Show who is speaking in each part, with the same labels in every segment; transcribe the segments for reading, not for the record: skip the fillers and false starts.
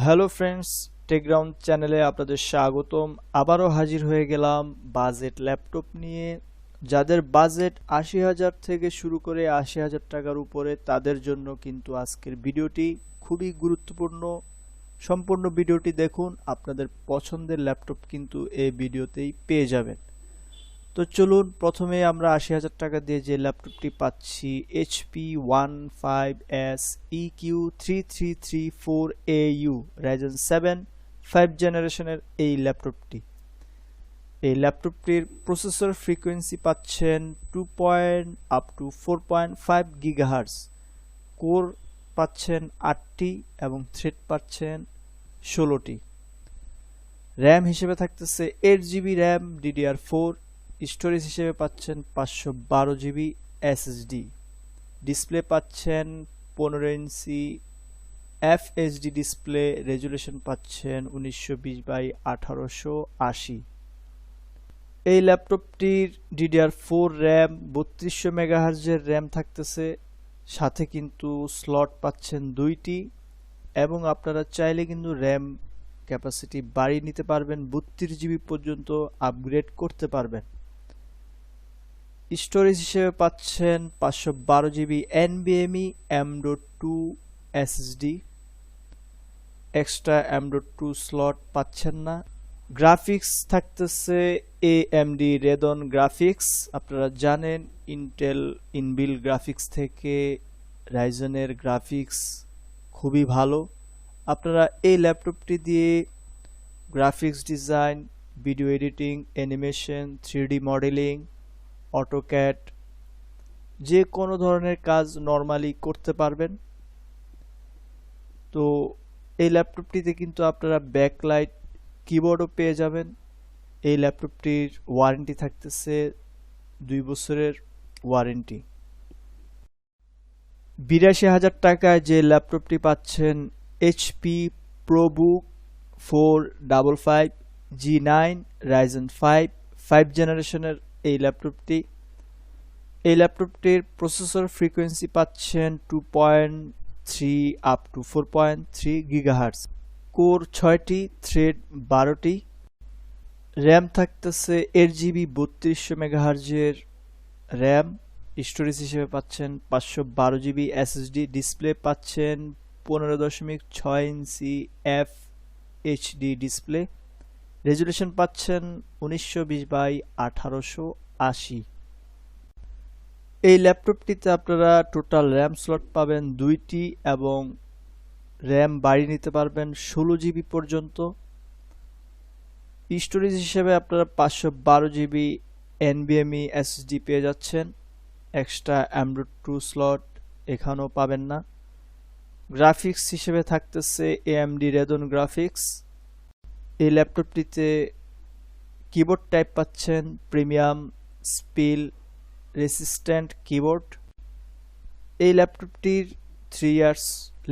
Speaker 1: Hello friends, টেকগ্রাউন্ড চ্যানেলে আপনাদের স্বাগতম। আবারও হাজির হয়ে গেলাম বাজেট ল্যাপটপ নিয়ে। যাদের বাজেট ৮০,০০০ থেকে শুরু করে ৮০,০০০ টাকার উপরে, তাদের জন্য কিন্তু আজকের ভিডিওটি খুবই গুরুত্বপূর্ণ। সম্পূর্ণ ভিডিওটি দেখুন, আপনাদের পছন্দের ল্যাপটপ কিন্তু এই ভিডিওতেই পেয়ে যাবেন। তো চলুন, প্রথমে আমরা ৮০,০০০ টাকা দিয়ে যে ল্যাপটপটি পাচ্ছি, HP 15S EQ3334AU Ryzen 7 5 জেনারেশনের এই ল্যাপটপটি। এই ল্যাপটপটির প্রসেসর ফ্রিকোয়েন্সি পাচ্ছেন 4.5 গিগাহার্জ, কোর পাচ্ছেন 8টি এবং থ্রেড পাচ্ছেন 16টি। র্যাম হিসেবে থাকতেছে 8GB র্যাম DDR4, স্টোরেজ হিসেবে পাচ্ছেন 512GB SSD, ডিসপ্লে পাচ্ছেন 15 ইঞ্চি FHD ডিসপ্লে, রেজুলেশন পাচ্ছেন 1920x1880। এই ল্যাপটপটির DDR4 র্যাম 3200 মেগাহার্জের র্যাম থাকতেছে, সাথে কিন্তু স্লট পাচ্ছেন 2টি এবং আপনারা চাইলে কিন্তু র্যাম ক্যাপাসিটি বাড়িয়ে নিতে পারবেন, 32GB পর্যন্ত আপগ্রেড করতে পারবেন। স্টোরেজ হিসেবে পাচ্ছেন 512GB NVMe M.2 SSD, extra M.2 slot পাচ্ছেন না। গ্রাফিক্স থাকতেছে AMD RYZEN গ্রাফিক্স। আপনারা জানেন ইন্টেল ইনবিল্ড গ্রাফিক্স থেকে রাইজেনের গ্রাফিক্স খুবই ভালো। আপনারা এই ল্যাপটপটি দিয়ে graphics design, video editing, animation, 3D modelling, AutoCAD, যে কোনো ধরনের কাজ নরমালি করতে পারবেন। তো এই ল্যাপটপটিতে কিন্তু আপনারা ব্যাকলাইট কিবোর্ডও পেয়ে যাবেন। এই ল্যাপটপটির ওয়ারেন্টি থাকতেছে 2 বছরের ওয়ারেন্টি। ৮২,০০০ টাকায় যে ল্যাপটপটি পাচ্ছেন, HP ProBook 455 G9 Ryzen 5 জেনারেশনের এই ল্যাপটপটি। এই ল্যাপটপটির প্রসেসর ফ্রিকোয়েন্সি পাচ্ছেন 2.3 আপ টু 4.3 গিগাহার্জ, কোর 6টি, থ্রেড 12টি, র্যাম থাকতেছে 8GB 3200 মেগাহার্জের র্যাম, স্টোরেজ হিসেবে পাচ্ছেন 512GB SSD, ডিসপ্লে পাচ্ছেন 15.6 ইঞ্চি FHD ডিসপ্লে, রেজুলেশন পাচ্ছেন 1920x1880। এই ল্যাপটপটিতে আপনারা টোটাল র্যাম স্লট পাবেন 2টি এবং র্যাম বাড়িয়ে নিতে পারবেন 16GB পর্যন্ত। স্টোরেজ হিসেবে আপনারা 512GB NVMe SSD পেয়ে যাচ্ছেন, এক্সট্রা M.2 স্লট এখানেও পাবেন না। গ্রাফিক্স হিসেবে থাকতেছে AMD RYZEN গ্রাফিক্স। এই ল্যাপটপটিতে কিবোর্ড টাইপ পাচ্ছেন প্রিমিয়াম স্পিল রেসিস্ট্যান্ট কিবোর্ড। এই ল্যাপটপটির 3 ইয়ার্স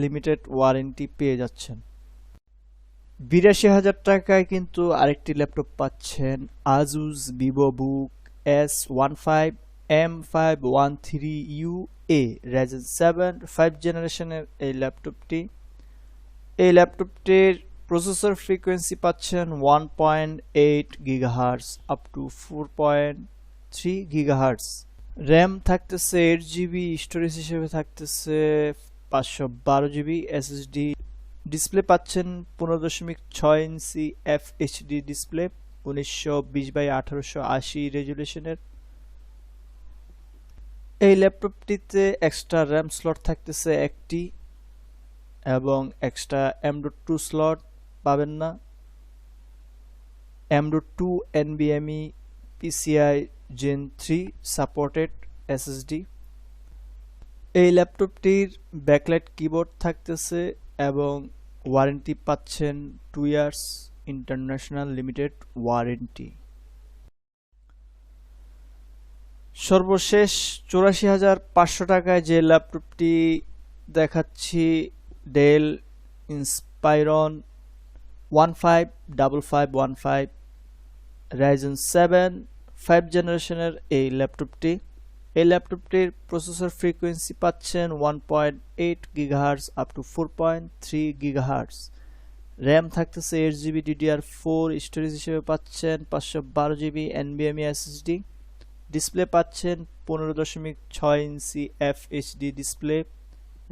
Speaker 1: লিমিটেড ওয়ারেন্টি পেয়ে যাচ্ছেন। ৮২,০০০ টাকায় কিন্তু আরেকটি ল্যাপটপ পাচ্ছেন, Asus VivoBook S15 M513UA Ryzen 7 5 জেনারেশনের এই ল্যাপটপটি। এই ল্যাপটপটির প্রসেসর ফ্রিকোয়েন্সি পাচ্ছেন 1.8 gigahertz up to 4.3 gigahertz, RAM থাকতেছে 8GB, স্টোরেজ হিসেবে থাকতেছে 512GB SSD, ডিসপ্লে পাচ্ছেন 15.6 ইঞ্চি FHD ডিসপ্লে, 1920x1880 রেজুলেশনের। এই ল্যাপটপটিতে এক্সট্রা র্যাম স্লট থাকতেছে 1টি এবং এক্সট্রা M.2 স্লট পাবেন না। M.2 NVMe PCI Gen 3 supported SSD। এই ল্যাপটপটির ব্যাকলাইট কিবোর্ড থাকতেছে এবং ওয়ারেন্টি পাচ্ছেন 2 ইয়ার্স ইন্টারন্যাশনাল লিমিটেড ওয়ারেন্টি। সর্বশেষ ৮৪,৫০০ টাকায় যে ল্যাপটপটি দেখাচ্ছি, Dell Inspiron 155515 Ryzen 7 5 জেনারেশনের এই ল্যাপটপটি। এই ল্যাপটপটির প্রসেসর ফ্রিকোয়েন্সি পাচ্ছেন 1.8 gigahertz up to 4.3 gigahertz, RAM থাকতেছে 8 GB DDR4, স্টোরেজ হিসেবে পাচ্ছেন 512 GB NVMe SSD, ডিসপ্লে পাচ্ছেন 15.6 ইঞ্চি FHD ডিসপ্লে,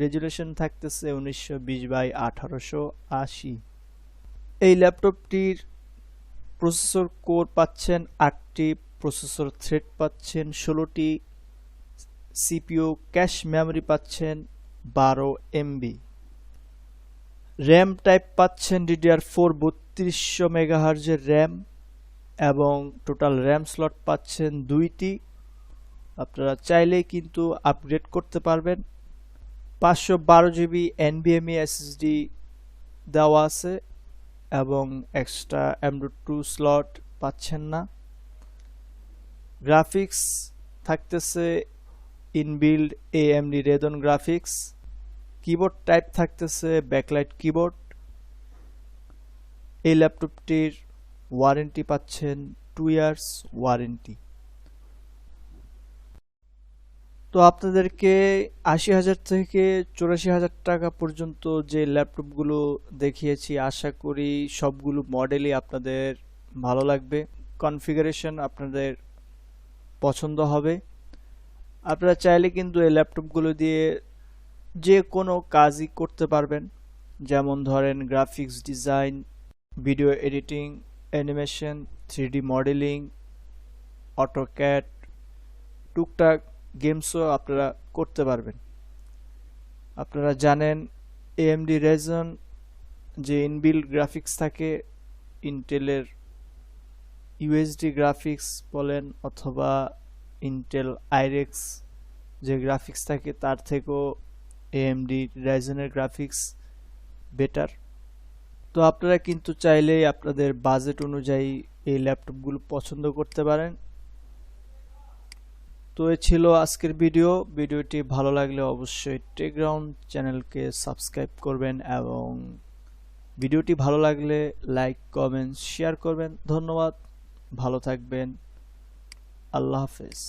Speaker 1: রেজুলেশন থাকতেছে 1920x1880। এই ল্যাপটপটির প্রসেসর কোর পাচ্ছেন 8টি, প্রসেসর থ্রেড পাচ্ছেন 16টি, CPU ক্যাশ মেমরি পাচ্ছেন 12 MB, র্যাম টাইপ পাচ্ছেন DDR4 3200 MHz এর র্যাম এবং টোটাল র্যাম স্লট পাচ্ছেন 2টি। আপনারা চাইলেই কিন্তু আপগ্রেড করতে পারবেন। 512 GB NVMe SSD দেওয়া আছে এবং এক্সট্রা M.2 স্লট পাচ্ছেন না। গ্রাফিক্স থাকতেছে inbuilt AMD RYZEN graphics, keyboard type থাকতেছে ব্যাকলাইট কিবোর্ড। এই ল্যাপটপটির ওয়ারেন্টি পাচ্ছেন 2 ইয়ার্স ওয়ারেন্টি। তো আপনাদেরকে 80,000 থেকে 84,000 টাকা পর্যন্ত যে ল্যাপটপগুলো দেখিয়েছি, আশা করি সবগুলো মডেলই আপনাদের ভালো লাগবে, কনফিগারেশন আপনাদের পছন্দ হবে। আপনারা চাইলে কিন্তু এই ল্যাপটপগুলো দিয়ে যে কোনো কাজই করতে পারবেন, যেমন ধরেন graphics design, video editing, animation, 3D modelling, AutoCAD, টুকটাক গেমসও আপনারা করতে পারবেন। আপনারা জানেন AMD RYZEN যে ইনবিল্ড গ্রাফিক্স থাকে, ইন্টেলের UHD গ্রাফিক্স বলেন অথবা ইন্টেল আইরেক্স যে গ্রাফিক্স থাকে তার থেকেও AMD RYZEN এর গ্রাফিক্স বেটার। তো আপনারা কিন্তু চাইলেই আপনাদের বাজেট অনুযায়ী এই ল্যাপটপগুলো পছন্দ করতে পারেন। তো এ ছিল আজকের ভিডিওটি ভালো লাগলে অবশ্যই টেকগ্রাউন্ড চ্যানেলকে সাবস্ক্রাইব করবেন এবং ভিডিওটি ভালো লাগলে লাইক, কমেন্ট, শেয়ার করবেন। ধন্যবাদ, ভালো থাকবেন, আল্লাহ হাফেজ।